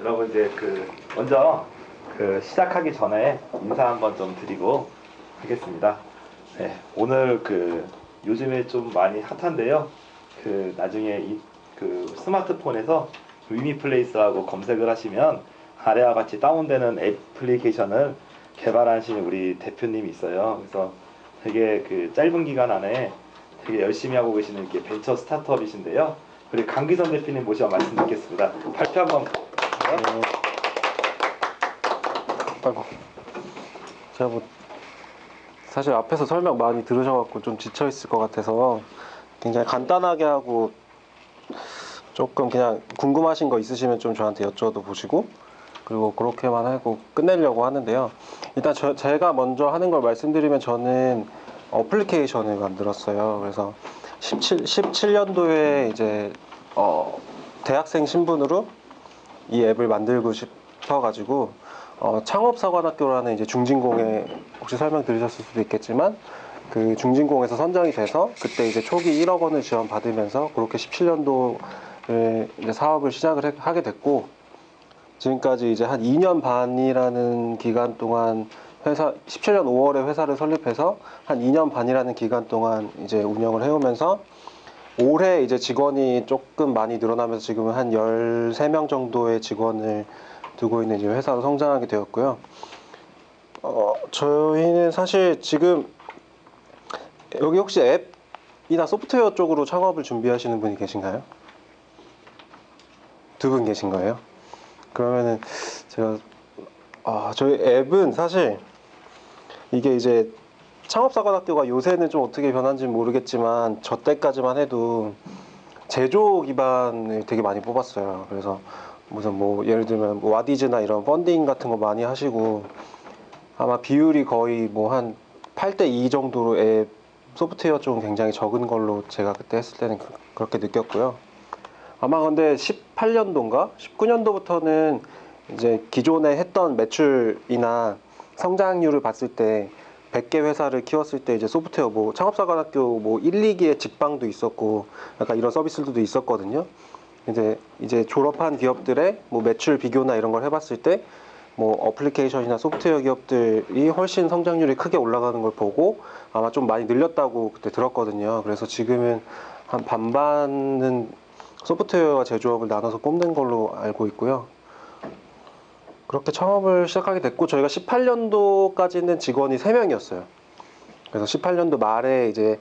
여러분 이제 먼저 시작하기 전에 인사 한번 좀 드리고 하겠습니다. 네, 오늘 요즘에 좀 많이 핫한데요. 나중에 스마트폰에서 위미플레이스라고 검색을 하시면 아래와 같이 다운되는 애플리케이션을 개발하신 우리 대표님이 있어요. 그래서 되게 짧은 기간 안에 되게 열심히 하고 계시는 게 벤처 스타트업이신데요. 우리 강기선 대표님 모시고 말씀 듣겠습니다. 발표 한번. 아이고, 제가 사실 앞에서 설명 많이 들으셔갖고 좀 지쳐있을 것 같아서 굉장히 간단하게 하고, 조금 그냥 궁금하신 거 있으시면 좀 저한테 여쭤도 보시고, 그리고 그렇게만 하고 끝내려고 하는데요. 일단 제가 먼저 하는 걸 말씀드리면, 저는 어플리케이션을 만들었어요. 그래서 17년도에 이제 대학생 신분으로 이 앱을 만들고 싶어가지고 창업사관학교라는 이제 중진공에, 혹시 설명 들으셨을 수도 있겠지만 그 중진공에서 선정이 돼서 그때 이제 초기 1억 원을 지원 받으면서 그렇게 17년도에 이제 사업을 시작을 하게 됐고, 지금까지 이제 한 2년 반이라는 기간 동안 17년 5월에 회사를 설립해서 한 2년 반이라는 기간 동안 이제 운영을 해오면서, 올해 이제 직원이 조금 많이 늘어나면서 지금은 한 13명 정도의 직원을 두고 있는 이제 회사로 성장하게 되었고요. 저희는 사실 지금 여기 혹시 앱이나 소프트웨어 쪽으로 창업을 준비하시는 분이 계신가요? 두 분 계신 거예요? 그러면은 제가 저희 앱은 사실 이게 이제 창업사관학교가 요새는 좀 어떻게 변한지는 모르겠지만 저 때까지만 해도 제조 기반을 되게 많이 뽑았어요. 그래서 무슨 예를 들면 와디즈나 이런 펀딩 같은 거 많이 하시고, 아마 비율이 거의 한 8대 2 정도로 앱 소프트웨어 쪽은 굉장히 적은 걸로 제가 그때 했을 때는 그렇게 느꼈고요. 아마 근데 18년도인가 19년도부터는 이제 기존에 했던 매출이나 성장률을 봤을 때 100개 회사를 키웠을 때 이제 소프트웨어 창업사관학교 1, 2기의 직방도 있었고 약간 이런 서비스들도 있었거든요. 이제 졸업한 기업들의 매출 비교나 이런 걸 해봤을 때 어플리케이션이나 소프트웨어 기업들이 훨씬 성장률이 크게 올라가는 걸 보고 아마 좀 많이 늘렸다고 그때 들었거든요. 그래서 지금은 한 반반은 소프트웨어와 제조업을 나눠서 뽑는 걸로 알고 있고요. 그렇게 창업을 시작하게 됐고, 저희가 18년도까지는 직원이 3명이었어요. 그래서 18년도 말에 이제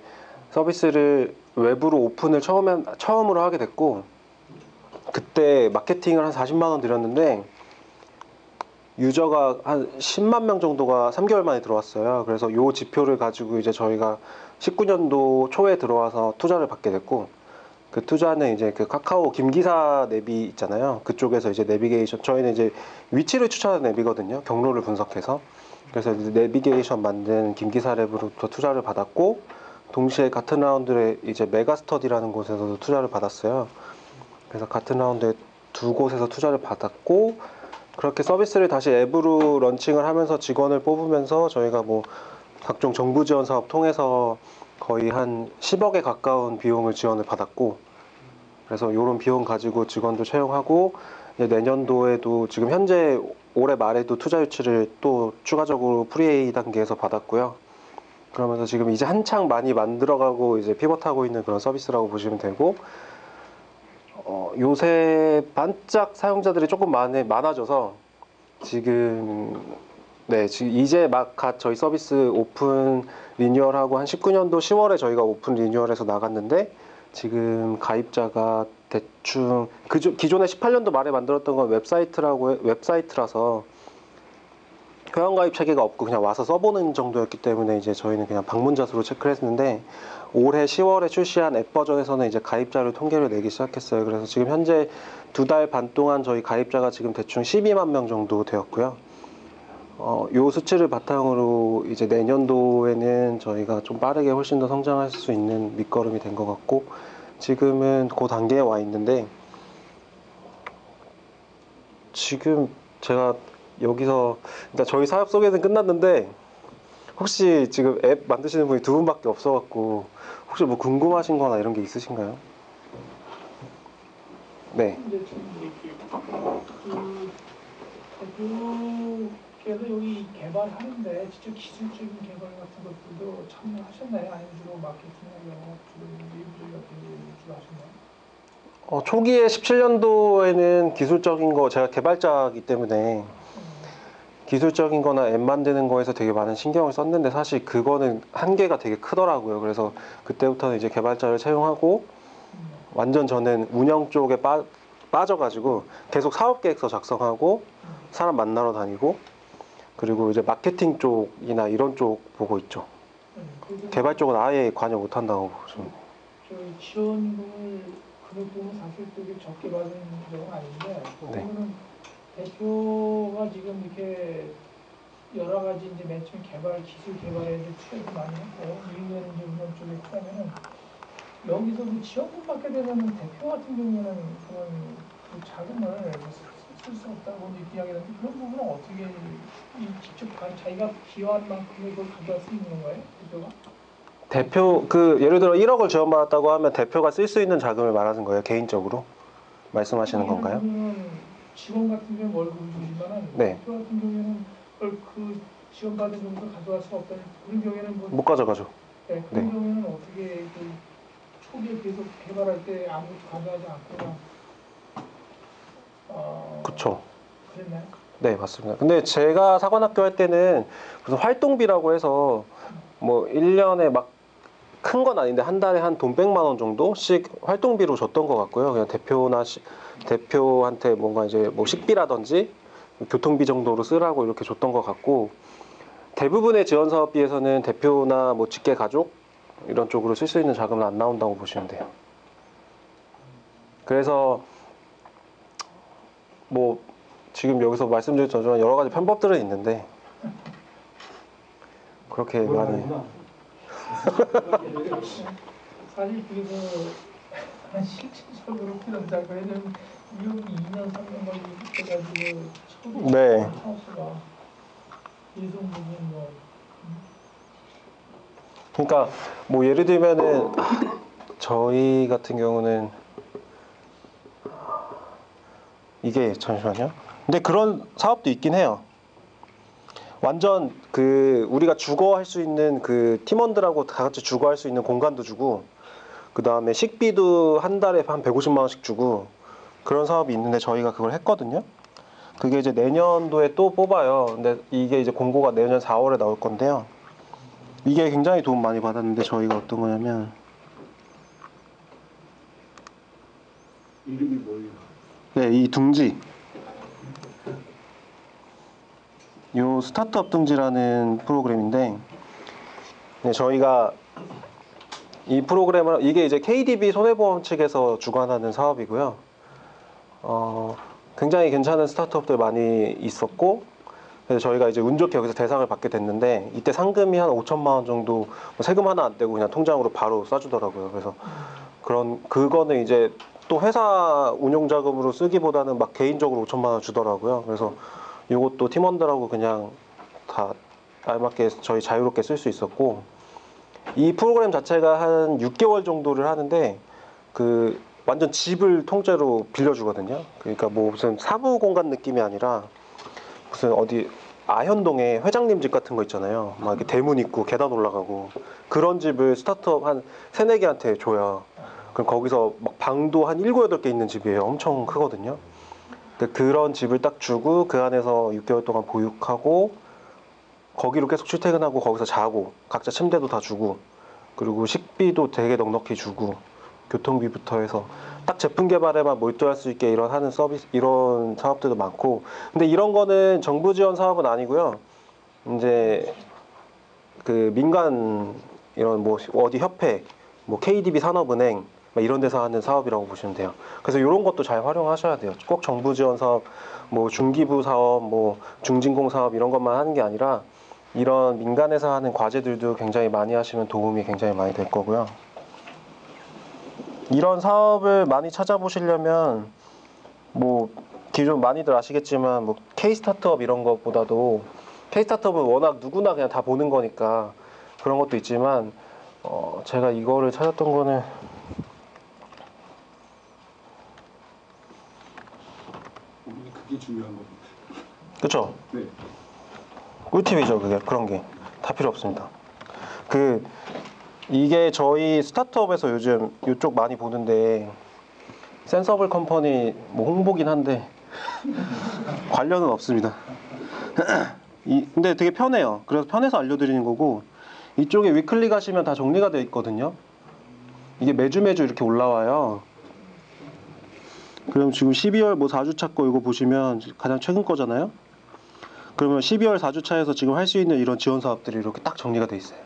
서비스를 외부로 오픈을 처음으로 하게 됐고, 그때 마케팅을 한 40만 원 들였는데 유저가 한 10만 명 정도가 3개월 만에 들어왔어요. 그래서 요 지표를 가지고 이제 저희가 19년도 초에 들어와서 투자를 받게 됐고, 그 투자는 이제 카카오 김기사 내비 있잖아요. 그쪽에서 이제 내비게이션, 저희는 이제 위치를 추천하는 앱이거든요. 경로를 분석해서. 그래서 이제 내비게이션 만든 김기사 랩으로부터 투자를 받았고, 동시에 같은 라운드에 이제 메가스터디라는 곳에서도 투자를 받았어요. 그래서 같은 라운드에 두 곳에서 투자를 받았고, 그렇게 서비스를 다시 앱으로 런칭을 하면서 직원을 뽑으면서 저희가 각종 정부 지원 사업 통해서 거의 한 10억에 가까운 비용을 지원을 받았고, 그래서 이런 비용 가지고 직원도 채용하고, 내년도에도 지금 현재 올해 말에도 투자 유치를 또 추가적으로 프리A 단계에서 받았고요. 그러면서 지금 이제 한창 많이 만들어가고 이제 피벗하고 있는 그런 서비스라고 보시면 되고, 요새 반짝 사용자들이 조금 많아져서 지금 이제 막 저희 서비스 오픈 리뉴얼하고 한 19년도 10월에 저희가 오픈 리뉴얼해서 나갔는데, 지금 가입자가 대충 기존에 18년도 말에 만들었던 건 웹사이트라서 회원가입 체계가 없고 그냥 와서 써보는 정도였기 때문에 이제 저희는 그냥 방문자 수로 체크를 했는데, 올해 10월에 출시한 앱 버전에서는 이제 가입자를 통계를 내기 시작했어요. 그래서 지금 현재 2달 반 동안 저희 가입자가 지금 대충 12만 명 정도 되었고요. 요 수치를 바탕으로 이제 내년도에는 저희가 좀 빠르게 훨씬 더 성장할 수 있는 밑거름이 된 것 같고, 지금은 그 단계에 와 있는데, 지금 제가 여기서 일단 저희 사업 소개는 끝났는데, 혹시 지금 앱 만드시는 분이 두 분밖에 없어갖고 혹시 궁금하신 거나 이런 게 있으신가요? 네. 이제 좀 드릴게요. 대표께서 여기 개발하는데 직접 기술적인 개발 같은 것들도 참여하셨나요? 아니면 주로 마케팅이나 영업, 주로 내부적인 같은 거 주로 하셨나요? 초기에 17년도에는 기술적인 거 제가 개발자이기 때문에 기술적인 거나 앱 만드는 거에서 되게 많은 신경을 썼는데 사실 그거는 한계가 되게 크더라고요. 그래서 그때부터는 이제 개발자를 채용하고 완전 저는 운영 쪽에 빠져가지고 계속 사업 계획서 작성하고 사람 만나러 다니고 그리고 이제 마케팅 쪽이나 이런 쪽 보고 있죠. 그래서 개발 쪽은 아예 관여 못 한다고 보시면 돼요. 저희 지원금을 금액금은 사실 되게 적게 받은 경우는 아닌데 네. 그러면은 대표가 지금 이렇게 여러 가지 이제 맨 처음 기술 개발에 이제 투자도 많이 했고 일년은 이제 운영 쪽에 했다면은 여기서 그 지원금 받게 되면 대표 같은 경우에는 그런 그 자금을 쓸 수 없다고 이제 이야기하는데 그런 부분은 어떻게 직접 자기가 기여한 만큼의 그걸 가져갈 수 있는 건가요, 대표가? 대표 예를 들어 1억을 지원받았다고 하면 대표가 쓸 수 있는 자금을 말하는 거예요, 개인적으로 말씀하시는 건가요? 그러면 직원 같은 경우는 월급을 주지만은 네. 대표 같은 경우에는 그 지원받은 정도 가져갈 수가 없다는 그런 경우에는 뭐 못 가져가죠. 네, 그런 네. 경우에는 어떻게 그 초기에 계속 개발할 때 아무것도 가져가지 않고 그냥 그쵸. 그랬나요? 네, 맞습니다. 근데 제가 사관학교 할 때는 무슨 활동비라고 해서 뭐 1년에 막 큰 건 아닌데 한 달에 한 돈 100만 원 정도씩 활동비로 줬던 것 같고요. 그냥 대표한테 뭔가 이제 뭐 식비라든지 교통비 정도로 쓰라고 이렇게 줬던 것 같고 대부분의 지원 사업비에서는 대표나 뭐 직계 가족 이런 쪽으로 쓸 수 있는 자금은 안 나온다고 보시면 돼요. 그래서 뭐 지금 여기서 말씀드렸지만 여러 가지 편법들은 있는데 그렇게 많이 사실 그래서 실질적으로 필요하다 그래는 미국이 2년 3년 걸리고 처음 네. 차수가 예성 부분 뭐 그러니까 뭐 예를 들면은 저희 같은 경우는 이게 잠시만요. 근데 그런 사업도 있긴 해요. 완전 우리가 주거할 수 있는 그 팀원들하고 다 같이 주거할 수 있는 공간도 주고 그 다음에 식비도 한 달에 한 150만 원씩 주고 그런 사업이 있는데 저희가 그걸 했거든요. 그게 이제 내년도에 또 뽑아요. 근데 이게 이제 공고가 내년 4월에 나올 건데요. 이게 굉장히 도움 많이 받았는데 저희가 어떤 거냐면 이름이 뭐예요? 네, 이 둥지 요 스타트업 둥지라는 프로그램인데 네, 저희가 이 프로그램을 이게 이제 KDB 손해보험 측에서 주관하는 사업이고요. 굉장히 괜찮은 스타트업들 많이 있었고 그래서 저희가 이제 운 좋게 여기서 대상을 받게 됐는데 이때 상금이 한 5천만 원 정도 뭐 세금 하나 안 떼고 그냥 통장으로 바로 쏴주더라고요. 그래서 그거는 이제 또 회사 운용 자금으로 쓰기보다는 막 개인적으로 5천만 원 주더라고요. 그래서 이것도 팀원들하고 그냥 다 알맞게 저희 자유롭게 쓸 수 있었고 이 프로그램 자체가 한 6개월 정도를 하는데 완전 집을 통째로 빌려주거든요. 그러니까 뭐 무슨 사무 공간 느낌이 아니라 무슨 어디 아현동에 회장님 집 같은 거 있잖아요. 막 이렇게 대문 있고 계단 올라가고 그런 집을 스타트업 한 3, 4개한테 줘요. 그럼 거기서 막 방도 한 7, 8개 있는 집이에요. 엄청 크거든요. 그런 집을 딱 주고 그 안에서 6개월 동안 보육하고 거기로 계속 출퇴근하고 거기서 자고 각자 침대도 다 주고 그리고 식비도 되게 넉넉히 주고 교통비부터 해서 딱 제품 개발에만 몰두할 수 있게 이런 사업들도 많고 근데 이런 거는 정부 지원 사업은 아니고요. 이제 그 민간 이런 뭐 어디 협회 뭐 KDB 산업은행 막 이런 데서 하는 사업이라고 보시면 돼요. 그래서 이런 것도 잘 활용하셔야 돼요. 꼭 정부 지원 사업, 뭐 중기부 사업, 뭐 중진공 사업 이런 것만 하는 게 아니라 이런 민간에서 하는 과제들도 굉장히 많이 하시면 도움이 굉장히 많이 될 거고요. 이런 사업을 많이 찾아보시려면 뭐 기존 많이들 아시겠지만 뭐 K-스타트업 이런 것보다도 K-스타트업은 워낙 누구나 그냥 다 보는 거니까 그런 것도 있지만 제가 이거를 찾았던 거는 중요한 겁니다. 그렇죠? 네. 꿀팁이죠, 그게. 그런 게 다 필요 없습니다. 이게 저희 스타트업에서 요즘 이쪽 많이 보는데 센서블 컴퍼니 뭐 홍보긴 한데 관련은 없습니다. 근데 되게 편해요. 그래서 편해서 알려드리는 거고, 이쪽에 위클리 가시면 다 정리가 되어 있거든요. 이게 매주 이렇게 올라와요. 그럼 지금 12월 뭐 4주차 거 이거 보시면 가장 최근 거잖아요. 그러면 12월 4주차에서 지금 할 수 있는 이런 지원 사업들이 이렇게 딱 정리가 돼 있어요.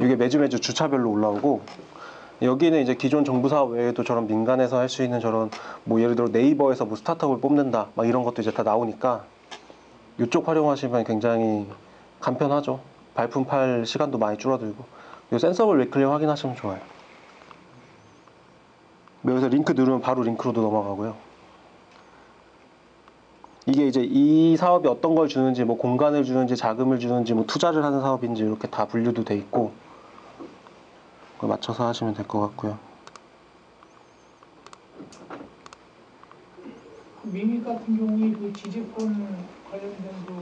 이게 매주 주차별로 올라오고, 여기는 이제 기존 정부 사업 외에도 저런 민간에서 할 수 있는 저런 뭐 예를 들어 네이버에서 뭐 스타트업을 뽑는다 막 이런 것도 이제 다 나오니까 이쪽 활용하시면 굉장히 간편하죠. 발품 팔 시간도 많이 줄어들고. 이 센서블 위클리 확인하시면 좋아요. 여기서 링크 누르면 바로 링크로도 넘어가고요. 이게 이제 이 사업이 어떤 걸 주는지, 뭐 공간을 주는지, 자금을 주는지, 뭐 투자를 하는 사업인지 이렇게 다 분류도 돼 있고, 그걸 맞춰서 하시면 될 것 같고요. 그 미미 같은 경우에 그 지지권 관련된 그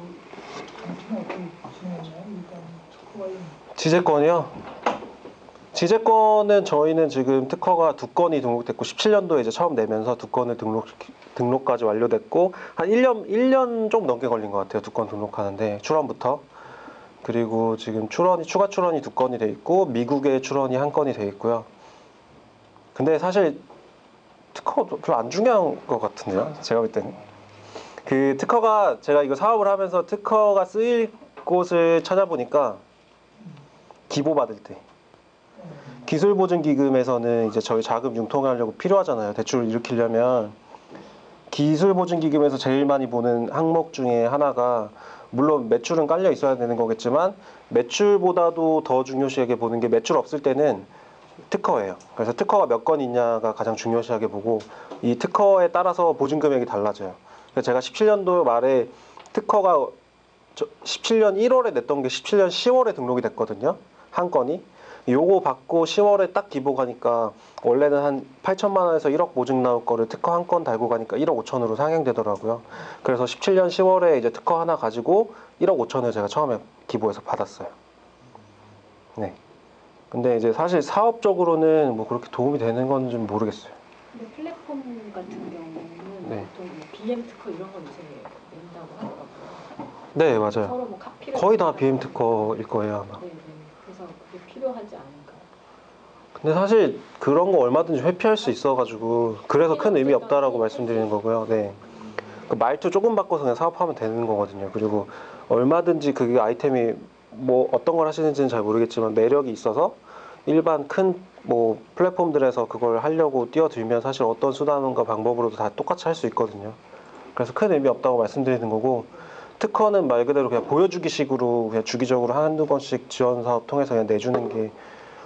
정치는 어떻게 진행했나요? 일단 특허 관련. 지재권이요? 지재권은 저희는 지금 특허가 2건이 등록됐고 17년도에 이제 처음 내면서 2건을 등록까지 완료됐고 한 1년 좀 넘게 걸린 것 같아요. 2건 등록하는데 출원부터. 그리고 지금 추가 출원이 2건이 돼 있고 미국의 출원이 1건이 돼 있고요. 근데 사실 특허가 별로 안 중요한 것 같은데요. 제가 볼 때는. 그 특허가 제가 이거 사업을 하면서 특허가 쓰일 곳을 찾아보니까 기보 받을 때 기술보증기금에서는 이제 저희 자금 융통하려고 필요하잖아요. 대출을 일으키려면 기술보증기금에서 제일 많이 보는 항목 중에 하나가, 물론 매출은 깔려 있어야 되는 거겠지만 매출보다도 더 중요시하게 보는 게, 매출 없을 때는 특허예요. 그래서 특허가 몇 건 있냐가 가장 중요시하게 보고, 이 특허에 따라서 보증금액이 달라져요. 그래서 제가 17년도 말에 특허가 17년 1월에 냈던 게 17년 10월에 등록이 됐거든요. 한 건이. 요거 받고 10월에 딱 기보가니까 원래는 한 8천만 원에서 1억 보증 나올 거를 특허 한 건 달고 가니까 1억 5천으로 상향되더라고요. 그래서 17년 10월에 이제 특허 하나 가지고 1억 5천을 제가 처음에 기보해서 받았어요. 네. 근데 이제 사실 사업적으로는 뭐 그렇게 도움이 되는 건지 모르겠어요. 근데 플랫폼 같은 경우는 네. 보통 뭐 BM 특허 이런 건 요새 낸다고 하더라고요. 네, 맞아요. 서로 뭐 카피를 거의 다 한다거나. BM 특허일 거예요, 아마. 네. 그래서 그게 필요하지 않을까. 근데 사실 그런 거 얼마든지 회피할 수 있어가지고 그래서 큰 의미 없다라고 말씀드리는 거고요. 네. 그 말투 조금 바꿔서 그냥 사업하면 되는 거거든요. 그리고 얼마든지 그게 아이템이 뭐 어떤 걸 하시는지는 잘 모르겠지만 매력이 있어서 일반 큰 뭐 플랫폼들에서 그걸 하려고 뛰어들면 사실 어떤 수단과 방법으로도 다 똑같이 할 수 있거든요. 그래서 큰 의미 없다고 말씀드리는 거고, 특허는 말 그대로 그냥 보여주기 식으로 그냥 주기적으로 한두 번씩 지원 사업 통해서 그냥 내주는 게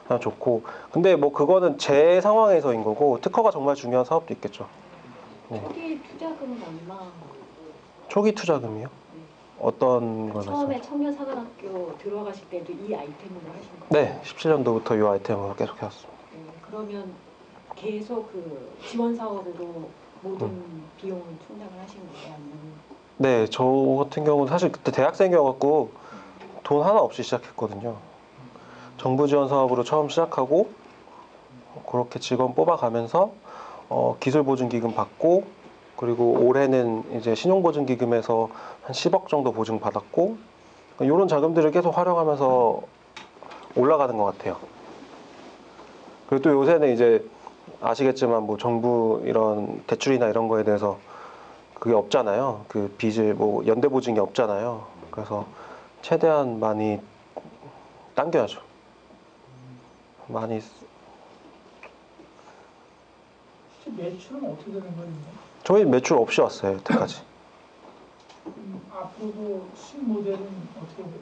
그냥 좋고, 근데 뭐 그거는 제 상황에서인 거고, 특허가 정말 중요한 사업도 있겠죠. 네. 초기 투자금은 얼마? 초기 투자금이요? 어떤 걸 처음에 말씀하세요? 청년사관학교 들어가실 때도 이 아이템으로 하신 거예요? 네, 17년도부터 이 아이템으로 계속 해왔습니다. 네. 그러면 계속 그 지원 사업으로 모든 비용을 충당을 하신 거예요? 아니면? 네, 저 같은 경우는 사실 그때 대학생이어갖고 돈 하나 없이 시작했거든요. 정부 지원 사업으로 처음 시작하고 그렇게 직원 뽑아가면서 기술보증기금 받고, 그리고 올해는 이제 신용보증기금에서 한 10억 정도 보증 받았고, 이런 자금들을 계속 활용하면서 올라가는 것 같아요. 그리고 또 요새는 이제 아시겠지만 뭐 정부 이런 대출이나 이런 거에 대해서 그게 없잖아요. 그 빚을 뭐 연대보증이 없잖아요. 그래서 최대한 많이 당겨야죠. 많이. 실제 매출은 어떻게 되는 거예요? 저희 매출 없이 왔어요, 여태까지. 앞으로도 수익 모델은 어떻게 돼요?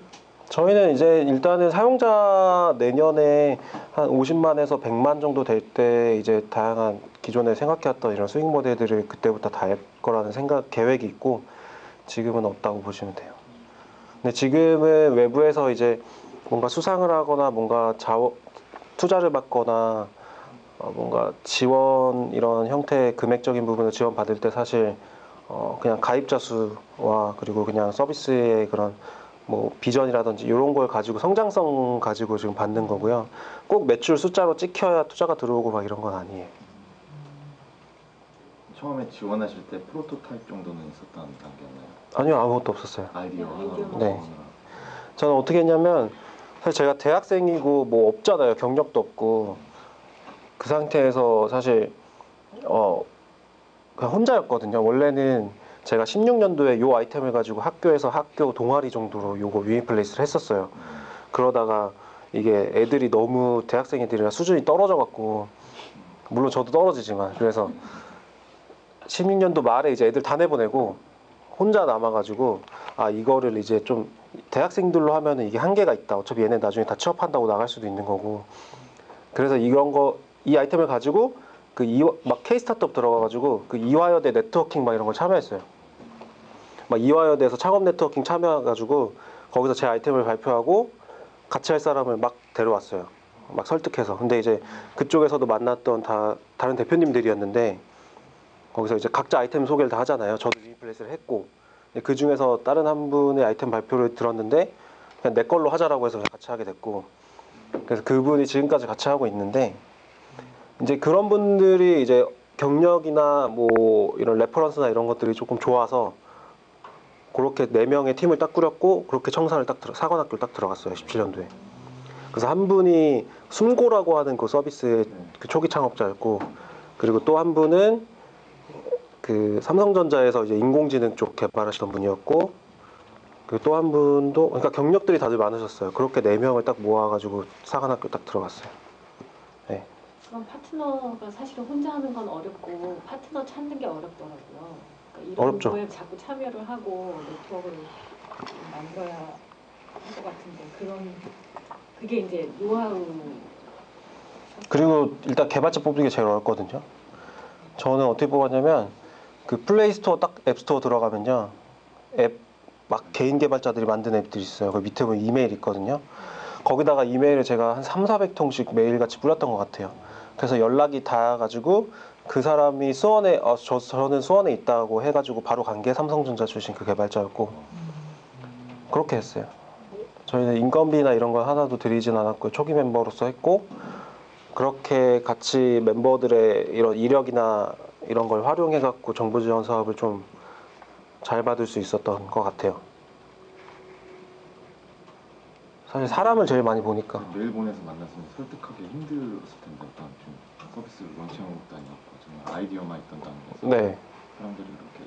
저희는 이제 일단은 사용자 내년에 한 50만에서 100만 정도 될 때 이제 다양한 기존에 생각해왔던 이런 수익 모델들을 그때부터 다 할 거라는 계획이 있고, 지금은 없다고 보시면 돼요. 근데 지금은 외부에서 이제 뭔가 수상을 하거나 뭔가 투자를 받거나 뭔가 지원 이런 형태의 금액적인 부분을 지원받을 때 사실 그냥 가입자 수와 그리고 그냥 서비스의 그런 뭐 비전이라든지 이런 걸 가지고 성장성 가지고 지금 받는 거고요. 꼭 매출 숫자로 찍혀야 투자가 들어오고 막 이런 건 아니에요. 처음에 지원하실 때 프로토타입 정도는 있었던 단계였나요? 아니요, 아무것도 없었어요. 아이디어 하나로 네. 만드느라. 저는 어떻게 했냐면 사실 제가 대학생이고 뭐 없잖아요. 경력도 없고 그 상태에서 사실 그냥 혼자였거든요. 원래는 제가 16년도에 요 아이템을 가지고 학교에서 학교 동아리 정도로 요거 위인플레이스를 했었어요. 그러다가 이게 애들이 너무 대학생 애들이라 수준이 떨어져 갖고 물론 저도 떨어지지만 그래서 16년도 말에 이제 애들 다 내보내고 혼자 남아가지고 아 이거를 이제 좀 대학생들로 하면은 이게 한계가 있다. 어차피 얘네 나중에 다 취업한다고 나갈 수도 있는 거고. 그래서 이런 거 이 아이템을 가지고 그 막 K 스타트업 들어가가지고 그 이화여대 네트워킹 막 이런 걸 참여했어요. 막 이화여대에서 창업 네트워킹 참여해가지고 거기서 제 아이템을 발표하고 같이 할 사람을 막 데려왔어요. 막 설득해서. 근데 이제 그쪽에서도 만났던 다른 대표님들이었는데 거기서 이제 각자 아이템 소개를 다 하잖아요. 저도 위플레이스를 했고 그 중에서 다른 한 분의 아이템 발표를 들었는데 그냥 내 걸로 하자라고 해서 같이 하게 됐고 그래서 그분이 지금까지 같이 하고 있는데 이제 그런 분들이 이제 경력이나 뭐 이런 레퍼런스나 이런 것들이 조금 좋아서 그렇게 4명의 팀을 딱 꾸렸고 그렇게 청산을 사관학교를 딱 들어갔어요. 17년도에. 그래서 한 분이 숨고라고 하는 그 서비스의 그 초기 창업자였고 그리고 또 한 분은 그 삼성전자에서 이제 인공지능 쪽 개발하시던 분이었고 그리고 또 한 분도 그러니까 경력들이 다들 많으셨어요. 그렇게 4명을 딱 모아가지고 사관학교 딱 들어갔어요. 네. 그럼 파트너가 사실은 혼자 하는 건 어렵고 파트너 찾는 게 어렵더라고요. 그러니까 이런 어렵죠. 거에 자꾸 참여를 하고 네트워크를 만들어야 할 것 같은데 그게 이제 노하우. 그리고 일단 개발자 뽑는 게 제일 어렵거든요. 저는 어떻게 뽑았냐면 그 플레이스토어 딱 앱스토어 들어가면요. 앱 막 개인 개발자들이 만든 앱들이 있어요. 그 밑에 보면 이메일 있거든요. 거기다가 이메일을 제가 한 300~400통씩 매일같이 뿌렸던 것 같아요. 그래서 연락이 닿아가지고 그 사람이 수원에 저는 수원에 있다고 해가지고 바로 간 게 삼성전자 출신 그 개발자였고 그렇게 했어요. 저희는 인건비나 이런 거 하나도 드리진 않았고 초기 멤버로서 했고 그렇게 같이 멤버들의 이런 이력이나 이런 걸 활용해갖고 정부 지원 사업을 좀 잘 받을 수 있었던 것 같아요. 사실 사람을 제일 많이 보니까. 메일 보내서 만났으면 설득하기 힘들었을 텐데 어떤 좀 서비스를 런칭한 것도 아니었고 정말 아이디어만 있던 단계에서 네. 사람들이 그렇게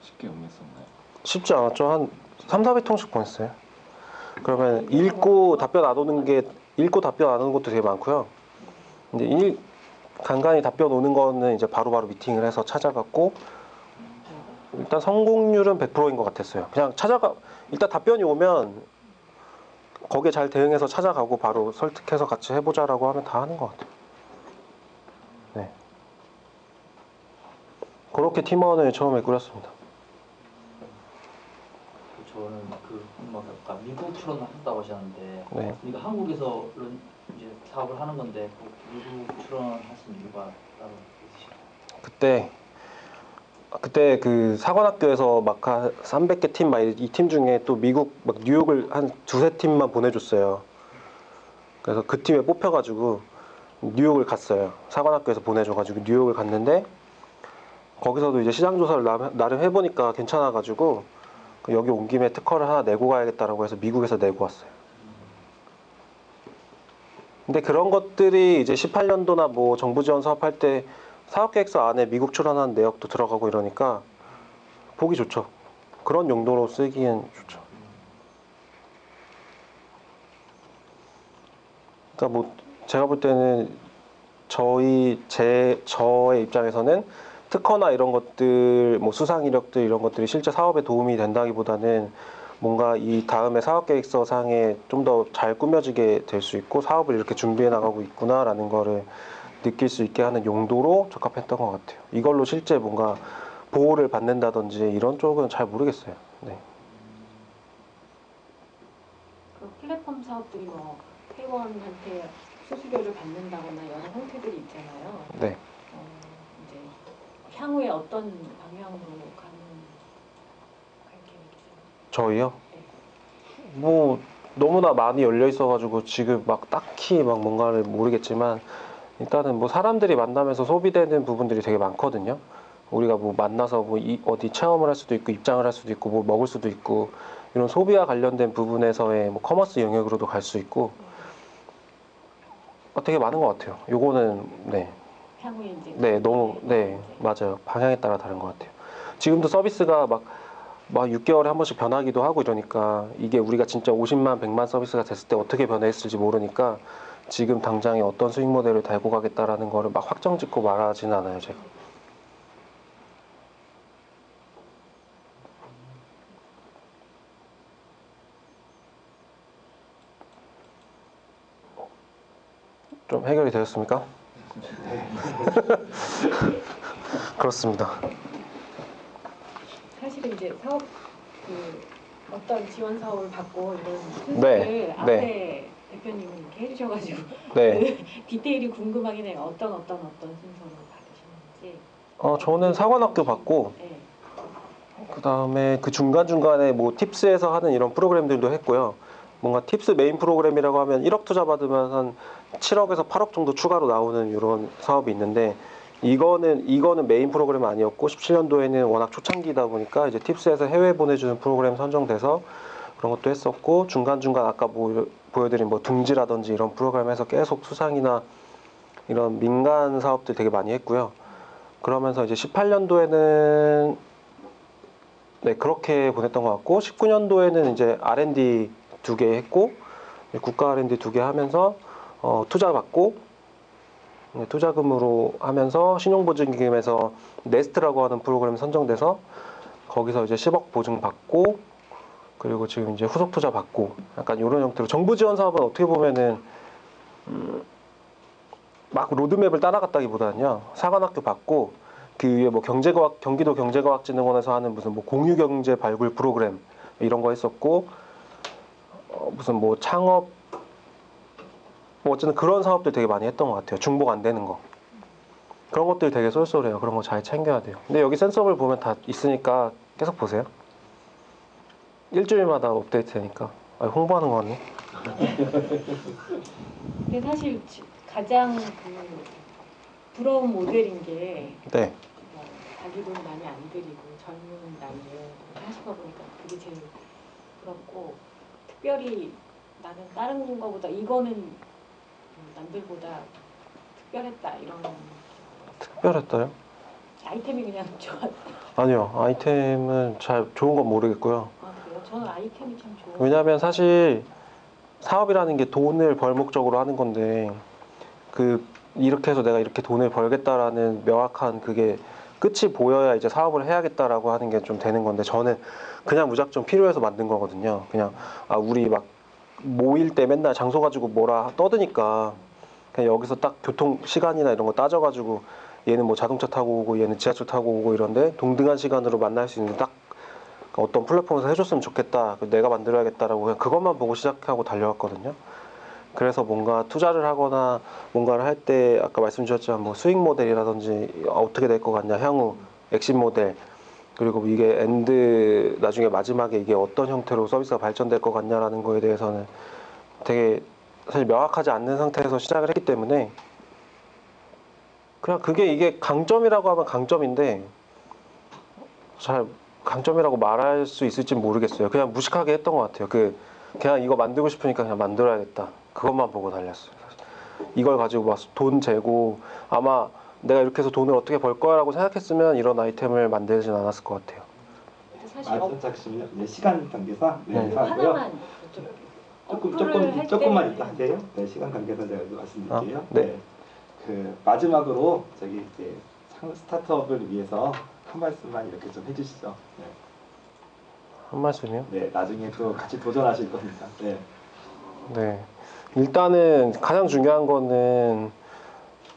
쉽게 응했었나요? 쉽지 않았죠. 한 300~400통씩 보냈어요. 그러면 읽고 답변 안 오는 것도 되게 많고요. 근데 간간히 답변 오는 거는 이제 바로바로 미팅을 해서 찾아갔고 일단 성공률은 100%인 것 같았어요. 그냥 일단 답변이 오면 거기에 잘 대응해서 찾아가고 바로 설득해서 같이 해보자라고 하면 다 하는 것 같아요. 네. 그렇게 팀원을 처음에 꾸렸습니다. 저는 뭐 아까 미국 출원을 한다고 하셨는데, 네. 그러니까 한국에서 이제 사업을 하는 건데 미국 출원하신 이유가 따로 있으신가요? 그때 그 사관학교에서 막 한 300개 팀 막 이 팀 중에 또 미국 막 뉴욕을 한 2~3팀만 보내줬어요. 그래서 그 팀에 뽑혀가지고 뉴욕을 갔어요. 사관학교에서 보내줘가지고 뉴욕을 갔는데 거기서도 이제 시장 조사를 나름 해보니까 괜찮아가지고 여기 온 김에 특허를 하나 내고 가야겠다라고 해서 미국에서 내고 왔어요. 근데 그런 것들이 이제 18년도나 뭐 정부 지원 사업할 때 사업계획서 안에 미국 출원하는 내역도 들어가고 이러니까 보기 좋죠. 그런 용도로 쓰기엔 좋죠. 그러니까 뭐 제가 볼 때는 저의 입장에서는 특허나 이런 것들, 뭐 수상 이력들 이런 것들이 실제 사업에 도움이 된다기보다는 뭔가 이 다음에 사업계획서 상에 좀 더 잘 꾸며지게 될 수 있고 사업을 이렇게 준비해 나가고 있구나라는 거를 느낄 수 있게 하는 용도로 적합했던 것 같아요. 이걸로 실제 뭔가 보호를 받는다든지 이런 쪽은 잘 모르겠어요. 네. 그 플랫폼 사업들이 뭐 회원한테 수수료를 받는다거나 여러 형태들이 있잖아요. 네. 이제 향후에 어떤 방향으로 갈 계획이세요? 저희요? 뭐 너무나 많이 열려 있어가지고 지금 막 딱히 막 뭔가를 모르겠지만 일단은 뭐 사람들이 만나면서 소비되는 부분들이 되게 많거든요. 우리가 뭐 만나서 뭐 어디 체험을 할 수도 있고 입장을 할 수도 있고 뭐 먹을 수도 있고 이런 소비와 관련된 부분에서의 뭐 커머스 영역으로도 갈 수 있고 되게 많은 것 같아요. 요거는 네, 향후에 이제 네 너무 네 맞아요. 방향에 따라 다른 것 같아요. 지금도 서비스가 막 6개월에 한 번씩 변하기도 하고 이러니까 이게 우리가 진짜 50만, 100만 서비스가 됐을 때 어떻게 변했을지 모르니까 지금 당장에 어떤 수익 모델을 달고 가겠다라는 거를 막 확정 짓고 말하지는 않아요, 제가. 좀 해결이 되었습니까? 그렇습니다. 사실은 이제 사업 어떤 지원 사업을 받고 이런 순서를 네, 앞에 대표님이 이렇게 해주셔가지고 네. 디테일이 궁금하긴 해요. 어떤 순서로 받으시는지. 저는 사관학교 받고 네. 그 다음에 그 중간중간에 뭐 팁스에서 하는 이런 프로그램들도 했고요. 뭔가 팁스 메인 프로그램이라고 하면 1억 투자 받으면 한 7억에서 8억 정도 추가로 나오는 이런 사업이 있는데 이거는 메인 프로그램 아니었고 17년도에는 워낙 초창기다 보니까 이제 팁스에서 해외 보내주는 프로그램 선정돼서 그런 것도 했었고 중간중간 아까 보여드린 뭐 둥지라든지 이런 프로그램에서 계속 수상이나 이런 민간 사업들 되게 많이 했고요. 그러면서 이제 18년도에는 네, 그렇게 보냈던 것 같고 19년도에는 이제 R&D 2개 했고 국가 R&D 2개 하면서 투자 받고 투자금으로 하면서 신용보증기금에서 네스트라고 하는 프로그램 선정돼서 거기서 이제 10억 보증 받고 그리고 지금 이제 후속 투자 받고 약간 이런 형태로 정부 지원 사업은 어떻게 보면은 막 로드맵을 따라갔다기보다는요 사관학교 받고 그 위에 뭐 경기도 경제과학진흥원에서 하는 무슨 뭐 공유경제 발굴 프로그램 이런 거 했었고 무슨 뭐 창업 뭐 어쨌든 그런 사업들 되게 많이 했던 것 같아요. 중복 안 되는 거 그런 것들 되게 쏠쏠해요. 그런 거 잘 챙겨야 돼요. 근데 여기 센서블 보면 다 있으니까 계속 보세요. 일주일마다 업데이트 되니까 홍보하는 거 같네. 근데 사실 가장 부러운 모델인 게 네. 자기 돈 많이 안 들이고 젊은 나이에 이렇게 하신 거 보니까 그게 제일 부럽고 특별히 나는 다른 거보다 이거는 남들보다 특별했다 이런 특별했어요? 아이템이 그냥 좋았다. 아니요. 아이템은 잘 좋은 건 모르겠고요. 그래요? 저는 아이템이 참 좋아요. 왜냐하면 사실 사업이라는 게 돈을 벌 목적으로 하는 건데 이렇게 해서 내가 이렇게 돈을 벌겠다라는 명확한 그게 끝이 보여야 이제 사업을 해야겠다라고 하는 게 좀 되는 건데 저는 그냥 무작정 필요해서 만든 거거든요. 그냥 우리 막 모일 때 맨날 장소 가지고 뭐라 떠드니까 그냥 여기서 딱 교통 시간이나 이런 거 따져가지고 얘는 뭐 자동차 타고 오고 얘는 지하철 타고 오고 이런데 동등한 시간으로 만날 수 있는 딱 어떤 플랫폼에서 해줬으면 좋겠다. 내가 만들어야겠다라고 그냥 그것만 보고 시작하고 달려왔거든요. 그래서 뭔가 투자를 하거나 뭔가를 할 때 아까 말씀 주셨지만 뭐 수익 모델이라든지 어떻게 될 것 같냐 향후 엑시 모델 그리고 이게 엔드 나중에 마지막에 이게 어떤 형태로 서비스가 발전될 것 같냐라는 거에 대해서는 되게 사실 명확하지 않는 상태에서 시작을 했기 때문에 그냥 이게 강점이라고 하면 강점인데 잘 강점이라고 말할 수 있을지 모르겠어요. 그냥 무식하게 했던 것 같아요. 그냥 이거 만들고 싶으니까 그냥 만들어야겠다. 그것만 보고 달렸어요. 이걸 가지고 막 돈 재고 아마 내가 이렇게 해서 돈을 어떻게 벌 거야라고 생각했으면 이런 아이템을 만들진 않았을 것 같아요. 사실 잠시만요. 이제 시간 관계상 네. 하고요. 하나만 여쭤볼게요. 조금만 이따 할게요. 네, 시간 관계상 제가 말씀드릴게요. 네. 그 마지막으로 저기 이제 스타트업을 위해서 한 말씀만 이렇게 좀 해주시죠. 네. 한 말씀이요? 네, 나중에 또 같이 도전하실 겁니다. 네. 네. 일단은 가장 중요한 거는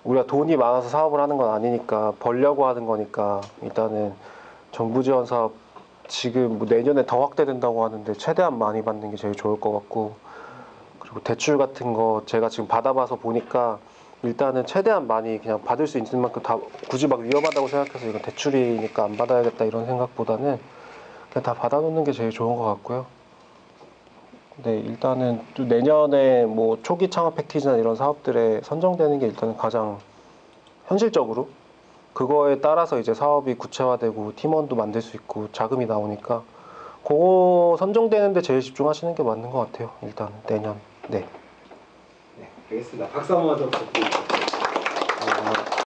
우리가 돈이 많아서 사업을 하는 건 아니니까 벌려고 하는 거니까 일단은 정부 지원 사업 지금 뭐 내년에 더 확대된다고 하는데 최대한 많이 받는 게 제일 좋을 것 같고 그리고 대출 같은 거 제가 지금 받아봐서 보니까 일단은 최대한 많이 그냥 받을 수 있는 만큼 다 굳이 막 위험하다고 생각해서 이건 대출이니까 안 받아야겠다 이런 생각보다는 그냥 다 받아놓는 게 제일 좋은 것 같고요. 네, 일단은 또 내년에 뭐 초기 창업 패키지나 이런 사업들에 선정되는 게 일단은 가장 현실적으로 그거에 따라서 이제 사업이 구체화되고 팀원도 만들 수 있고 자금이 나오니까 그거 선정되는데 제일 집중하시는 게 맞는 것 같아요. 일단 내년. 네. 네, 알겠습니다. 박수 한번 더 부탁드립니다.